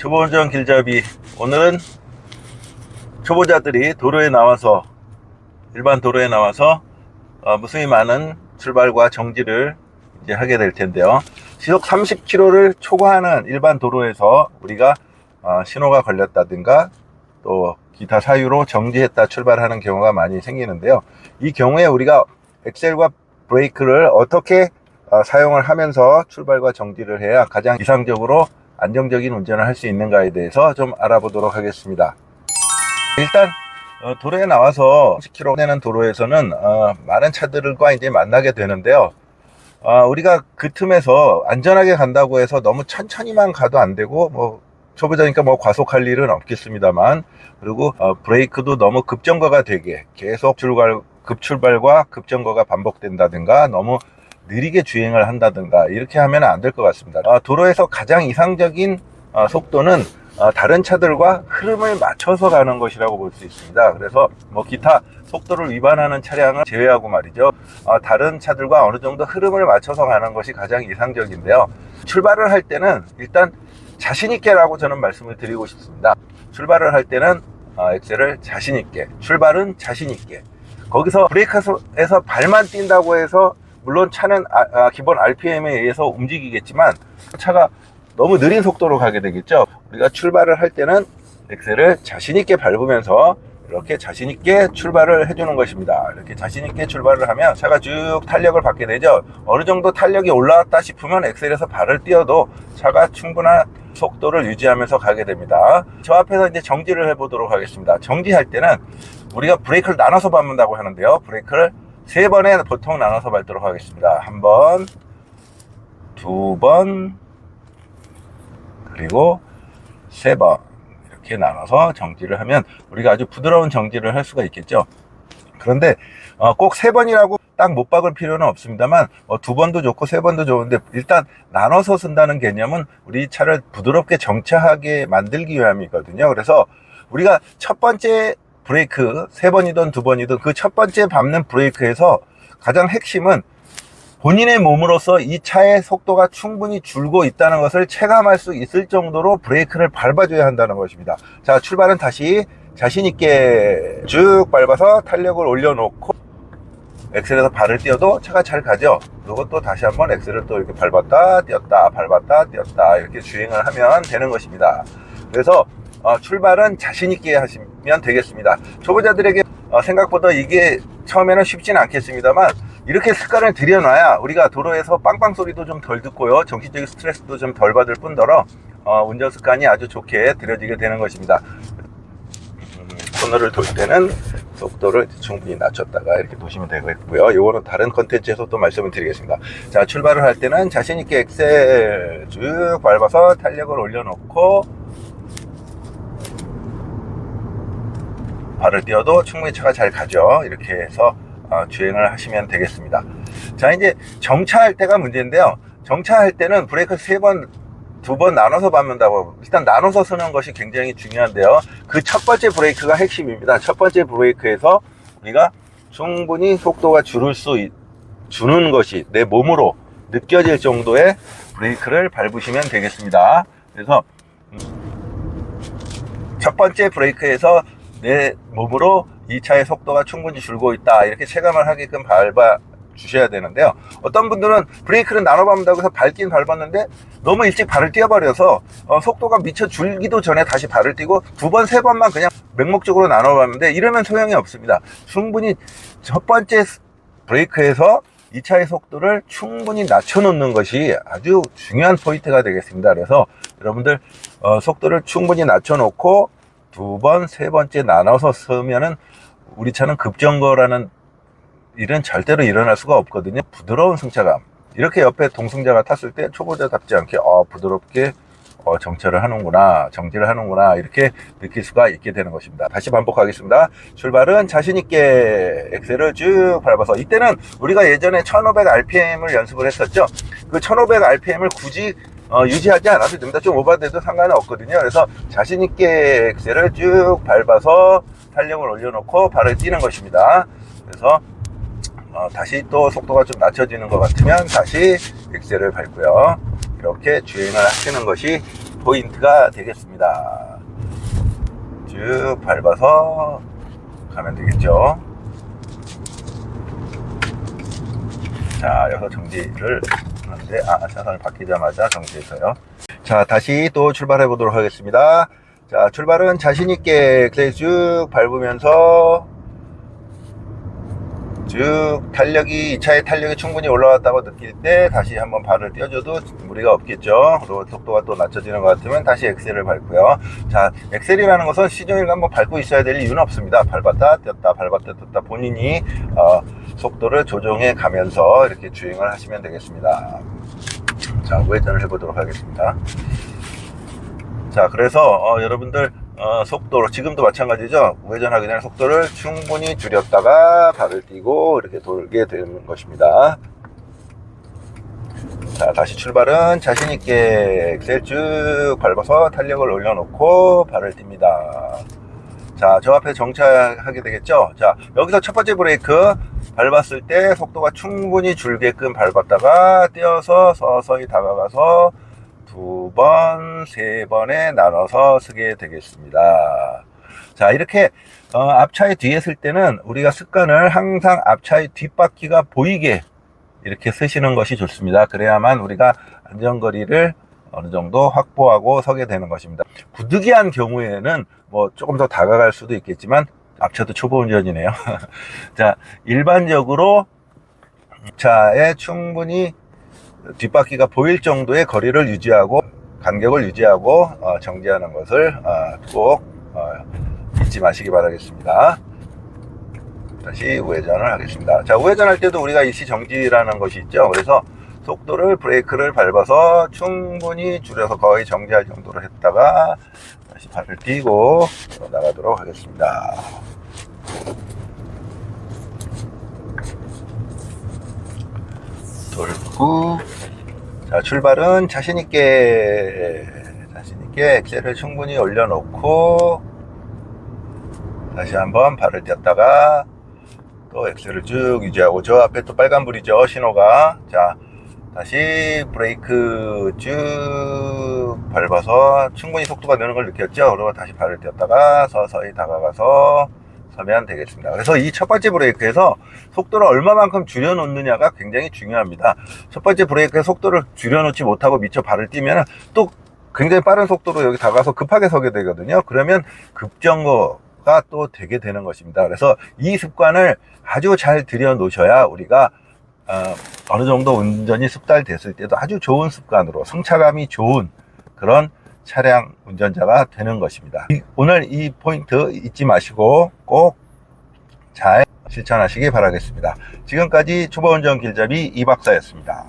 초보운전 길잡이. 오늘은 초보자들이 도로에 나와서, 일반 도로에 나와서 무수히 많은 출발과 정지를 이제 하게 될 텐데요. 시속 30km를 초과하는 일반 도로에서 우리가 신호가 걸렸다든가 또 기타 사유로 정지했다 출발하는 경우가 많이 생기는데요. 이 경우에 우리가 엑셀과 브레이크를 어떻게 사용을 하면서 출발과 정지를 해야 가장 이상적으로 안정적인 운전을 할 수 있는가에 대해서 좀 알아보도록 하겠습니다. 일단 도로에 나와서 10km 되는 도로에서는 많은 차들과 이제 만나게 되는데요. 우리가 그 틈에서 안전하게 간다고 해서 너무 천천히만 가도 안 되고, 뭐 초보자니까 뭐 과속할 일은 없겠습니다만, 그리고 브레이크도 너무 급정거가 되게 계속 급출발과 급정거가 반복된다든가 너무 느리게 주행을 한다든가 이렇게 하면 안 될 것 같습니다. 도로에서 가장 이상적인 속도는 다른 차들과 흐름을 맞춰서 가는 것이라고 볼 수 있습니다. 그래서 뭐 기타 속도를 위반하는 차량을 제외하고 말이죠, 다른 차들과 어느 정도 흐름을 맞춰서 가는 것이 가장 이상적인데요. 출발을 할 때는 일단 자신 있게 라고 저는 말씀을 드리고 싶습니다. 출발을 할 때는 엑셀을 자신 있게, 출발은 자신 있게. 거기서 브레이크에서 발만 뛴다고 해서 물론 차는 기본 RPM에 의해서 움직이겠지만 차가 너무 느린 속도로 가게 되겠죠. 우리가 출발을 할 때는 엑셀을 자신 있게 밟으면서 이렇게 자신 있게 출발을 해주는 것입니다. 이렇게 자신 있게 출발을 하면 차가 쭉 탄력을 받게 되죠. 어느 정도 탄력이 올라왔다 싶으면 엑셀에서 발을 띄워도 차가 충분한 속도를 유지하면서 가게 됩니다. 저 앞에서 이제 정지를 해보도록 하겠습니다. 정지할 때는 우리가 브레이크를 나눠서 밟는다고 하는데요. 브레이크를 3번에 보통 나눠서 밟도록 하겠습니다. 1번, 2번, 그리고 3번 이렇게 나눠서 정지를 하면 우리가 아주 부드러운 정지를 할 수가 있겠죠. 그런데 꼭 3번이라고 딱 못 박을 필요는 없습니다만 2번도 좋고 3번도 좋은데, 일단 나눠서 쓴다는 개념은 우리 차를 부드럽게 정차하게 만들기 위함이거든요. 그래서 우리가 첫 번째 브레이크 3번이든 2번이든 그 첫 번째 밟는 브레이크에서 가장 핵심은 본인의 몸으로서 이 차의 속도가 충분히 줄고 있다는 것을 체감할 수 있을 정도로 브레이크를 밟아줘야 한다는 것입니다. 자, 출발은 다시 자신 있게 쭉 밟아서 탄력을 올려놓고 엑셀에서 발을 띄워도 차가 잘 가죠. 그리고 또 다시 한번 엑셀을 또 이렇게 밟았다 띄었다 밟았다 띄었다 이렇게 주행을 하면 되는 것입니다. 그래서 출발은 자신 있게 하시면 되겠습니다. 초보자들에게 생각보다 이게 처음에는 쉽지는 않겠습니다만, 이렇게 습관을 들여놔야 우리가 도로에서 빵빵 소리도 좀 덜 듣고요, 정신적인 스트레스도 좀 덜 받을 뿐더러 운전 습관이 아주 좋게 들여지게 되는 것입니다. 코너를 돌 때는 속도를 충분히 낮췄다가 이렇게 도시면 되겠고요. 이거는 다른 컨텐츠에서 또 말씀을 드리겠습니다. 자, 출발을 할 때는 자신 있게 엑셀 쭉 밟아서 탄력을 올려놓고 발을 띄워도 충분히 차가 잘 가죠. 이렇게 해서 주행을 하시면 되겠습니다. 자, 이제 정차할 때가 문제인데요. 정차할 때는 브레이크 3번, 2번 나눠서 밟는다고, 일단 나눠서 쓰는 것이 굉장히 중요한데요. 그 첫 번째 브레이크가 핵심입니다. 첫 번째 브레이크에서 우리가 충분히 속도가 주는 것이 내 몸으로 느껴질 정도의 브레이크를 밟으시면 되겠습니다. 그래서 첫 번째 브레이크에서 내 몸으로 이 차의 속도가 충분히 줄고 있다 이렇게 체감을 하게끔 밟아 주셔야 되는데요. 어떤 분들은 브레이크를 나눠 밟는다고 해서 밟긴 밟았는데 너무 일찍 발을 띄워버려서 속도가 미처 줄기도 전에 다시 발을 띄고 2번, 3번만 그냥 맹목적으로 나눠 밟는데, 이러면 소용이 없습니다. 충분히 첫 번째 브레이크에서 이 차의 속도를 충분히 낮춰놓는 것이 아주 중요한 포인트가 되겠습니다. 그래서 여러분들 속도를 충분히 낮춰놓고 2번, 3번째 나눠서 쓰면은 우리 차는 급정거라는 일은 절대로 일어날 수가 없거든요. 부드러운 승차감, 이렇게 옆에 동승자가 탔을 때 초보자답지 않게 부드럽게 정차를 하는구나, 정지를 하는구나 이렇게 느낄 수가 있게 되는 것입니다. 다시 반복하겠습니다. 출발은 자신 있게 엑셀을 쭉 밟아서, 이때는 우리가 예전에 1500rpm을 연습을 했었죠. 그 1500rpm을 굳이 유지하지 않아도 됩니다. 좀 오버돼도 상관은 없거든요. 그래서 자신 있게 엑셀을 쭉 밟아서 탄력을 올려놓고 발을 띄는 것입니다. 그래서 다시 또 속도가 좀 낮춰지는 것 같으면 다시 엑셀을 밟고요, 이렇게 주행을 하시는 것이 포인트가 되겠습니다. 쭉 밟아서 가면 되겠죠. 자, 여기서 정지를 하는데, 차선을 바뀌자마자 정지해서요. 자, 다시 또 출발해 보도록 하겠습니다. 자, 출발은 자신있게 엑셀 쭉 밟으면서 쭉 이 차의 탄력이 충분히 올라왔다고 느낄 때 다시 한번 발을 띄워줘도 무리가 없겠죠. 그리고 속도가 또 낮춰지는 것 같으면 다시 엑셀을 밟고요. 자, 엑셀이라는 것은 시종일관 뭐 밟고 있어야 될 이유는 없습니다. 밟았다 뗐다 밟았다 뗐다 본인이 속도를 조정해 가면서 이렇게 주행을 하시면 되겠습니다. 자, 우회전을 해보도록 하겠습니다. 자, 그래서 여러분들 속도로 지금도 마찬가지죠. 우회전하기 전에 속도를 충분히 줄였다가 발을 띄고 이렇게 돌게 되는 것입니다. 자, 다시 출발은 자신있게 엑셀 쭉 밟아서 탄력을 올려놓고 발을 띱니다. 자, 저 앞에 정차하게 되겠죠. 자, 여기서 첫 번째 브레이크 밟았을 때 속도가 충분히 줄게끔 밟았다가 띄어서 서서히 다가가서 2번, 3번에 나눠서 서게 되겠습니다. 자, 이렇게 앞차의 뒤에 쓸 때는 우리가 습관을 항상 앞차의 뒷바퀴가 보이게 이렇게 쓰시는 것이 좋습니다. 그래야만 우리가 안전거리를 어느 정도 확보하고 서게 되는 것입니다. 부득이한 경우에는 뭐 조금 더 다가갈 수도 있겠지만 앞차도 초보 운전이네요. 자, 일반적으로 차에 충분히 뒷바퀴가 보일 정도의 거리를 유지하고 간격을 유지하고 정지하는 것을 꼭 잊지 마시기 바라겠습니다. 다시 우회전을 하겠습니다. 자, 우회전할 때도 우리가 일시 정지라는 것이 있죠. 그래서 속도를 브레이크를 밟아서 충분히 줄여서 거의 정지할 정도로 했다가 다시 발을 띄고 나가도록 하겠습니다. 돌고, 자, 출발은 자신있게 엑셀을 충분히 올려놓고 다시 한번 발을 띄었다가 또 엑셀을 쭉 유지하고, 저 앞에 또 빨간불이죠, 신호가. 자, 다시 브레이크 쭉 밟아서 충분히 속도가 느는 걸 느꼈죠. 그리고 다시 발을 띄었다가 서서히 다가가서 서면 되겠습니다. 그래서 이 첫 번째 브레이크에서 속도를 얼마만큼 줄여놓느냐가 굉장히 중요합니다. 첫 번째 브레이크에 속도를 줄여놓지 못하고 미처 발을 띄면 또 굉장히 빠른 속도로 여기 다가가서 급하게 서게 되거든요. 그러면 급정거가 또 되게 되는 것입니다. 그래서 이 습관을 아주 잘 들여 놓으셔야 우리가 어느 정도 운전이 숙달됐을 때도 아주 좋은 습관으로 성차감이 좋은 그런 차량 운전자가 되는 것입니다. 오늘 이 포인트 잊지 마시고 꼭 잘 실천하시기 바라겠습니다. 지금까지 초보운전 길잡이 이박사였습니다.